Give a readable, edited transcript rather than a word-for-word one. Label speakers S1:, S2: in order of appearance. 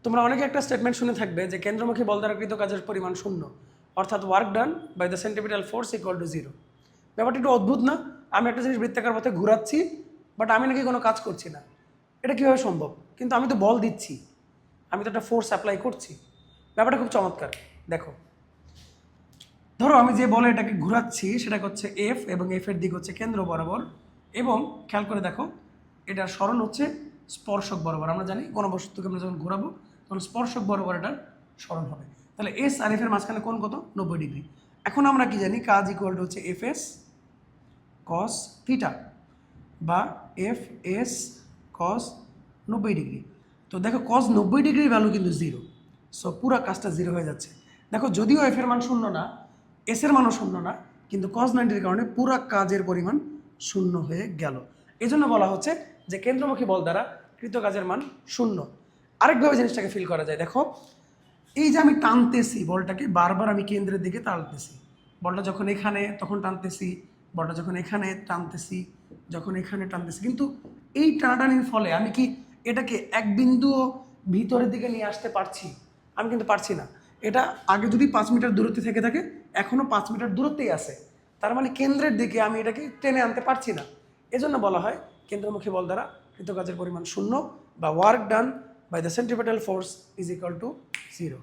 S1: তোমরা অনেকে একটা স্টেটমেন্ট শুনে থাকবে যে কেন্দ্রমুখী বল দ্বারা কৃত কাজের পরিমাণ শূন্য, অর্থাৎ work done by the centripetal force equal to 0। ব্যাপারটা একটু অদ্ভুত না? আমি একটা জিনিস বৃত্তাকার পথে ঘোরাচ্ছি, বাট আমি নাকি কোনো কাজ করছি না। এটা কীভাবে সম্ভব? কিন্তু আমি তো বল দিচ্ছি, আমি তো একটা ফোর্স অ্যাপ্লাই করছি। ব্যাপারটা খুব চমৎকার। দেখো, ধরো আমি যে বলে এটাকে ঘোরাচ্ছি সেটা হচ্ছে এফ, এবং এফের দিক হচ্ছে কেন্দ্র বরাবর, এবং খেয়াল করে দেখো এটার স্মরণ হচ্ছে স্পর্শক বরাবর। আমরা জানি কোনো বস্তুকে আমরা যখন ঘোরাবো তখন স্পর্শক বরাবর এটার স্মরণ হবে। তাহলে এস আর এফের মাঝখানে কোণ কত? 90 ডিগ্রি। এখন আমরা কি জানি? কাজ ইকুয়াল টু হচ্ছে এফ এস কস থিটা বা এফ এস কস 90 ডিগ্রি। তো দেখো কস 90 ডিগ্রির ভ্যালু কিন্তু 0, সো পুরো কাজটা 0 হয়ে যাচ্ছে। দেখো যদিও এফের মান শূন্য না, এস এর মানও শূন্য না, কিন্তু কস 90-র কারণে পুরো কাজের পরিমাণ শূন্য হয়ে গেল। এজন্য বলা হচ্ছে যে কেন্দ্রমুখী বল দ্বারা কৃত কাজের মান শূন্য। আরেকভাবে জিনিসটাকে ফিল করা যায়। দেখো এই যে আমি টানতেছি বলটাকে, বারবার আমি কেন্দ্রের দিকে টানতেছি। বলটা যখন এখানে তখন টানতেছি, বলটা যখন এখানে টানতেছি, যখন এখানে টানতেছি, কিন্তু এই টানাটানির ফলে আমি কি এটাকে এক বিন্দুও ভিতরের দিকে নিয়ে আসতে পারছি? আমি কিন্তু পারছি না। এটা আগে যদি 5 মিটার দূরত্বে থেকে থাকে, এখনও 5 মিটার দূরত্বেই আছে। তার মানে কেন্দ্রের দিকে আমি এটাকে টেনে আনতে পারছি না। এজন্য বলা হয় কেন্দ্রমুখী বল দ্বারা কৃত কাজের পরিমাণ শূন্য, বা work done by the centripetal force is equal to 0।